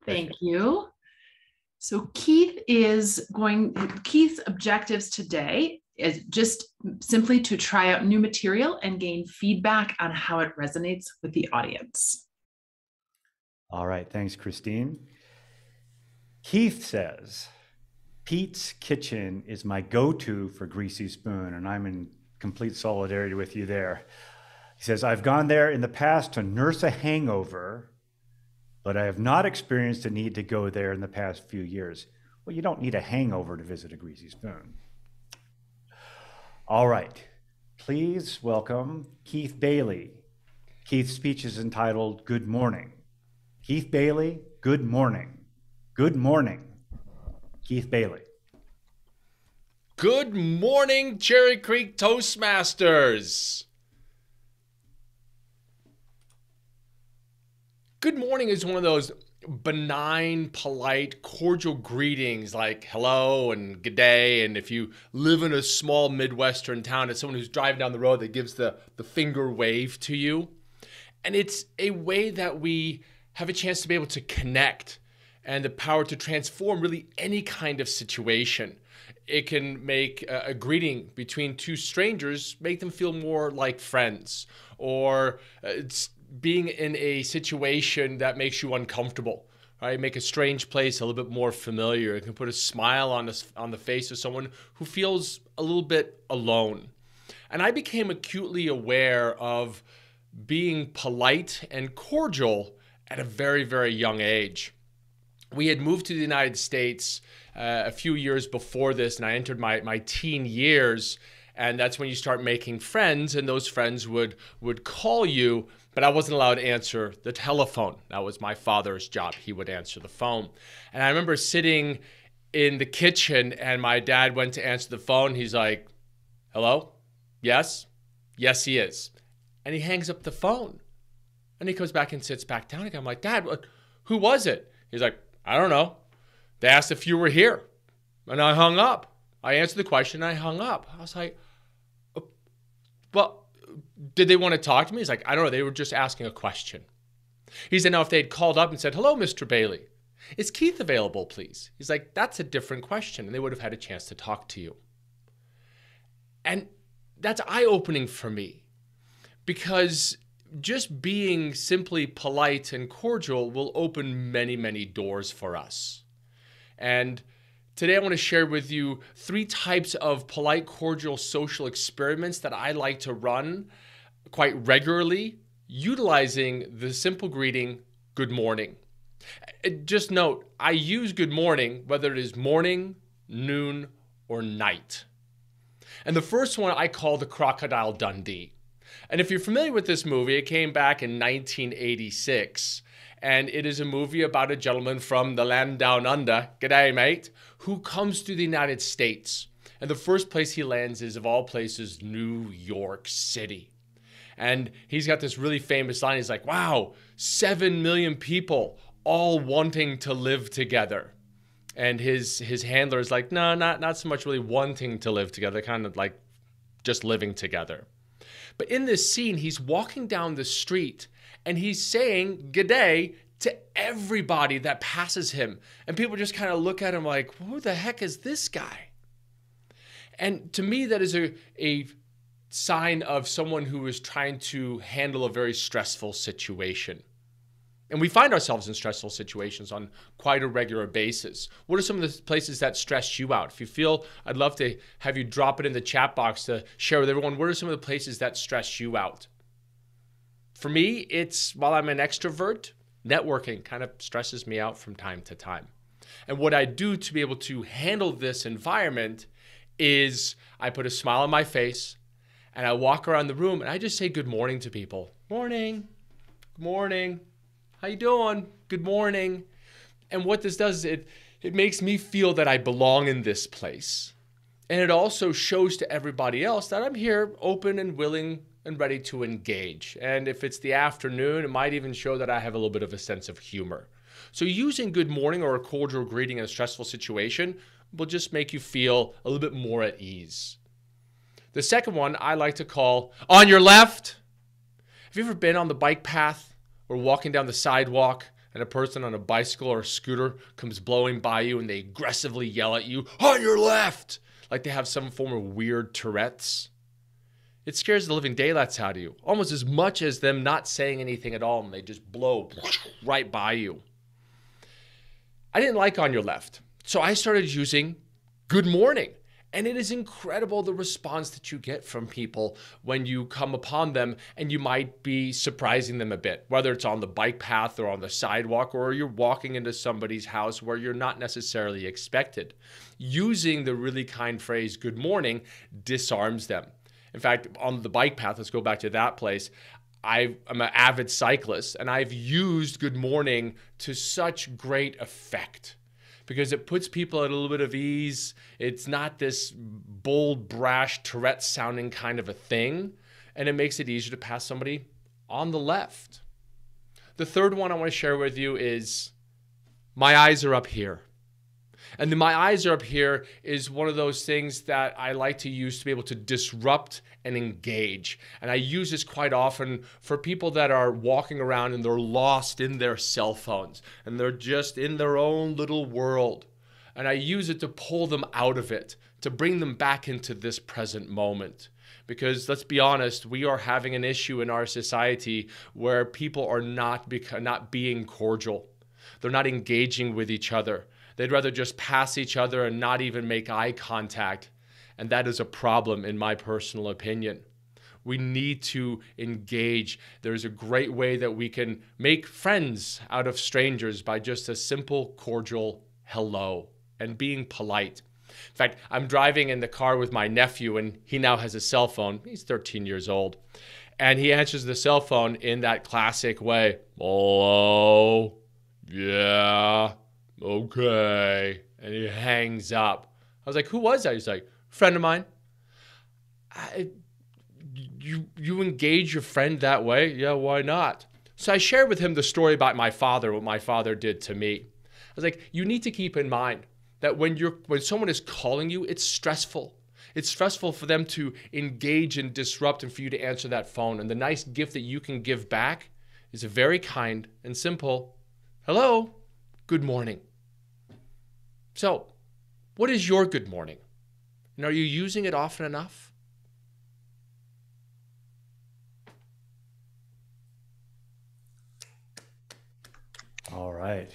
Thank you. So Keith's objectives today is just simply to try out new material and gain feedback on how it resonates with the audience. All right, thanks, Christine. Keith says, Pete's Kitchen is my go-to for greasy spoon, and I'm in complete solidarity with you there. He says, I've gone there in the past to nurse a hangover, but I have not experienced a need to go there in the past few years. Well, you don't need a hangover to visit a greasy spoon. All right, please welcome Keith Bailey. Keith's speech is entitled, Good Morning. Keith Bailey, good morning. Good morning. Keith Bailey. Good morning, Cherry Creek Toastmasters. Good morning is one of those benign, polite, cordial greetings like hello and good day. And if you live in a small Midwestern town, it's someone who's driving down the road that gives the finger wave to you. And it's a way that we have a chance to be able to connect and the power to transform really any kind of situation. It can make a greeting between two strangers, make them feel more like friends, or it's being in a situation that makes you uncomfortable, right? Make a strange place a little bit more familiar. It can put a smile on the face of someone who feels a little bit alone. And I became acutely aware of being polite and cordial at a very, very young age. We had moved to the United States a few years before this, and I entered my teen years, and that's when you start making friends, and those friends would call you, but I wasn't allowed to answer the telephone. That was my father's job. He would answer the phone. And I remember sitting in the kitchen, and my dad went to answer the phone. He's like, hello? Yes? Yes, he is. And he hangs up the phone. And he comes back and sits back down again. I'm like, Dad, who was it? He's like, I don't know. They asked if you were here. And I hung up. I answered the question and I hung up. I was like, well, did they want to talk to me? He's like, I don't know. They were just asking a question. He said, now, if they'd called up and said, hello, Mr. Bailey, is Keith available, please? He's like, that's a different question. And they would have had a chance to talk to you. And that's eye-opening for me, because just being simply polite and cordial will open many, many doors for us. And today I want to share with you 3 types of polite, cordial social experiments that I like to run quite regularly, utilizing the simple greeting, good morning. Just note, I use good morning whether it is morning, noon, or night. And the first one I call the Crocodile Dundee. And if you're familiar with this movie, it came back in 1986. And it is a movie about a gentleman from the land down under, g'day mate, who comes to the United States. And the first place he lands is, of all places, New York City. And he's got this really famous line. He's like, wow, 7 million people all wanting to live together. And his handler is like, no, not so much really wanting to live together, kind of like just living together. But in this scene, he's walking down the street and he's saying g'day to everybody that passes him. And people just kind of look at him like, who the heck is this guy? And to me, that is a sign of someone who is trying to handle a very stressful situation. And we find ourselves in stressful situations on quite a regular basis. What are some of the places that stress you out? If you feel, I'd love to have you drop it in the chat box to share with everyone. What are some of the places that stress you out? For me, it's, while I'm an extrovert, networking kind of stresses me out from time to time. And what I do to be able to handle this environment is I put a smile on my face and I walk around the room and I just say good morning to people. Morning, good morning. How you doing? Good morning. And what this does is it makes me feel that I belong in this place. And it also shows to everybody else that I'm here open and willing and ready to engage. And if it's the afternoon, it might even show that I have a little bit of a sense of humor. So using good morning or a cordial greeting in a stressful situation will just make you feel a little bit more at ease. The second one I like to call on your left. Have you ever been on the bike path or walking down the sidewalk and a person on a bicycle or a scooter comes blowing by you and they aggressively yell at you, "On your left!" Like they have some form of weird Tourette's. It scares the living daylights out of you, almost as much as them not saying anything at all, and they just blow right by you. I didn't like "on your left," so I started using "good morning." And it is incredible the response that you get from people when you come upon them, and you might be surprising them a bit, whether it's on the bike path or on the sidewalk, or you're walking into somebody's house where you're not necessarily expected. Using the really kind phrase "good morning" disarms them. In fact, on the bike path, let's go back to that place, I'm an avid cyclist, and I've used "good morning" to such great effect, because it puts people at a little bit of ease. It's not this bold, brash, Tourette sounding kind of a thing, and it makes it easier to pass somebody on the left. The third one I want to share with you is "my eyes are up here." And the "my eyes are up here" is one of those things that I like to use to be able to disrupt and engage. And I use this quite often for people that are walking around and they're lost in their cell phones and they're just in their own little world. And I use it to pull them out of it, to bring them back into this present moment. Because let's be honest, we are having an issue in our society where people are not being cordial. They're not engaging with each other. They'd rather just pass each other and not even make eye contact. And that is a problem, in my personal opinion. We need to engage. There's a great way that we can make friends out of strangers by just a simple, cordial hello and being polite. In fact, I'm driving in the car with my nephew, and he now has a cell phone. He's 13 years old. And he answers the cell phone in that classic way. "Hello? Yeah. Okay." And he hangs up. I was like, "Who was that?" He's like, "Friend of mine." You engage your friend that way? Yeah, why not? So I shared with him the story about my father, what my father did to me. I was like, you need to keep in mind that when someone is calling you, it's stressful. It's stressful for them to engage and disrupt and for you to answer that phone. And the nice gift that you can give back is a very kind and simple, "Hello, good morning." So, what is your good morning? And are you using it often enough? All right.